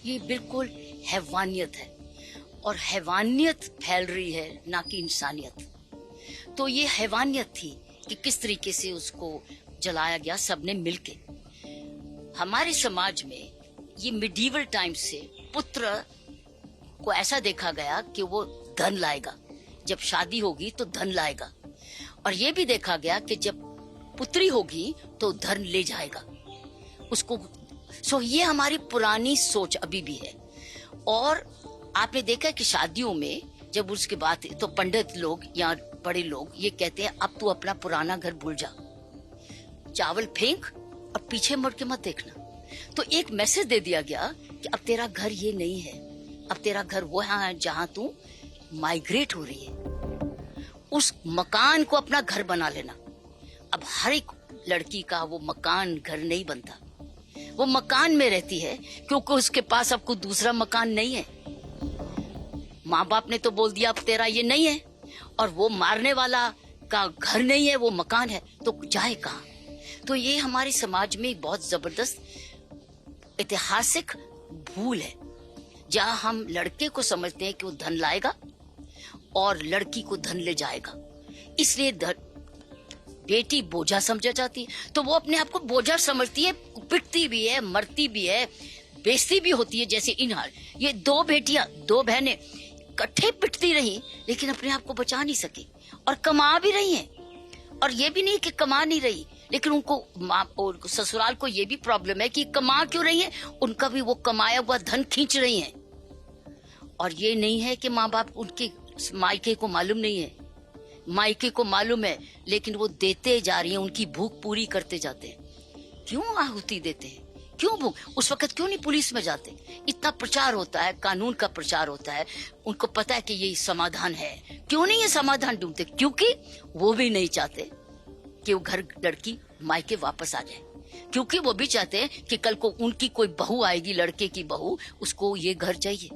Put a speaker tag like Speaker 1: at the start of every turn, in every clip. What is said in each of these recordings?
Speaker 1: ये बिल्कुल हैवानियत है, और हैवानियत फैल रही है, ना कि इंसानियत। तो ये हैवानियत थी कि किस तरीके से उसको जलाया गया सबने मिलके। हमारे समाज में ये मिडीवल टाइम से पुत्र को ऐसा देखा गया कि वो धन लाएगा, जब शादी होगी तो धन लाएगा, और ये भी देखा गया कि जब पुत्री होगी तो धन ले जाएगा उसको। सो ये हमारी पुरानी सोच अभी भी है। और आपने देखा कि शादियों में जब उसके बाद तो पंडित लोग या बड़े लोग ये कहते हैं, अब तू अपना पुराना घर भूल जा, चावल फेंक और पीछे मुड़ के मत देखना। तो एक मैसेज दे दिया गया कि अब तेरा घर ये नहीं है, अब तेरा घर वो है जहां तू माइग्रेट हो रही है। उस मकान को अपना घर बना लेना। अब हर एक लड़की का वो मकान घर नहीं बनता, वो मकान में रहती है क्योंकि उसके पास अब कोई दूसरा मकान नहीं है। माँ बाप ने तो बोल दिया अब तेरा ये नहीं है, और वो मारने वाला का घर नहीं है, वो मकान है, तो जाए कहाँ? तो ये हमारे समाज में एक बहुत जबरदस्त ऐतिहासिक भूल है, जहां हम लड़के को समझते हैं कि वो धन लाएगा और लड़की को धन ले जाएगा, इसलिए बेटी बोझा समझा जाती है। तो वो अपने आप को बोझा समझती है, पिटती भी है, मरती भी है, बेइज्जती भी होती है। जैसे इन हाल ये दो बेटियां, दो बहनें इकट्ठे पिटती रही, लेकिन अपने आप को बचा नहीं सकी, और कमा भी रही हैं। और ये भी नहीं कि कमा नहीं रही, लेकिन उनको ससुराल को ये भी प्रॉब्लम है कि कमा क्यों रही है, उनका भी वो कमाया हुआ धन खींच रही हैं। और ये नहीं है कि माँ बाप उनके मायके को मालूम नहीं है, मायके को मालूम है, लेकिन वो देते जा रही हैं, उनकी भूख पूरी करते जाते हैं। क्यों आहुति देते हैं? क्यों भूख? उस वक्त क्यों नहीं पुलिस में जाते? इतना प्रचार होता है, कानून का प्रचार होता है, उनको पता है कि ये समाधान है, क्यों नहीं ये समाधान ढूंढते? क्योंकि वो भी नहीं चाहते कि वो घर लड़की मायके वापस आ जाए, क्योंकि वो भी चाहते हैं कि कल को उनकी कोई बहू आएगी, लड़के की बहू, उसको ये घर चाहिए।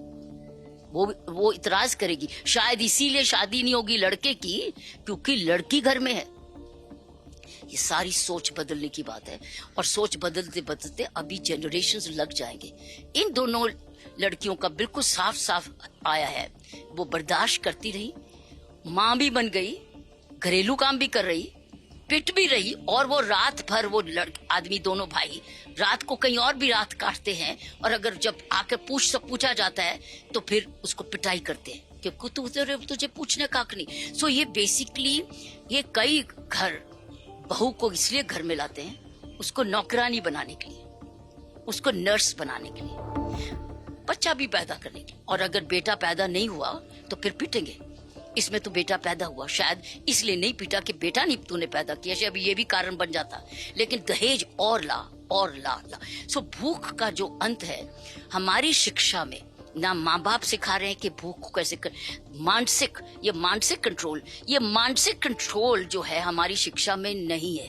Speaker 1: वो इतराज करेगी, शायद इसीलिए शादी नहीं होगी लड़के की, क्योंकि लड़की घर में है। ये सारी सोच बदलने की बात है, और सोच बदलते बदलते अभी जनरेशंस लग जाएंगे। इन दोनों लड़कियों का बिल्कुल साफ साफ आया है, वो बर्दाश्त करती रही, माँ भी बन गई, घरेलू काम भी कर रही, पिट भी रही, और वो रात भर वो आदमी दोनों भाई रात को कहीं और भी रात काटते हैं, और अगर जब आके पूछा जाता है तो फिर उसको पिटाई करते हैं क्योंकि तुझे पूछने का हक नहीं। सो ये बेसिकली ये कई घर बहू को इसलिए घर में लाते हैं, उसको नौकरानी बनाने के लिए, उसको नर्स बनाने के लिए, बच्चा भी पैदा करने के लिए। और अगर बेटा पैदा नहीं हुआ तो फिर पिटेंगे। इसमें तो बेटा पैदा हुआ, शायद इसलिए नहीं पीटा कि बेटा नहीं तूने पैदा किया, शायद ये भी कारण बन जाता, लेकिन दहेज और ला और ला। सो भूख का जो अंत है हमारी शिक्षा में, ना माँ बाप सिखा रहे हैं कि भूख को कैसे मानसिक कंट्रोल जो है हमारी शिक्षा में नहीं है।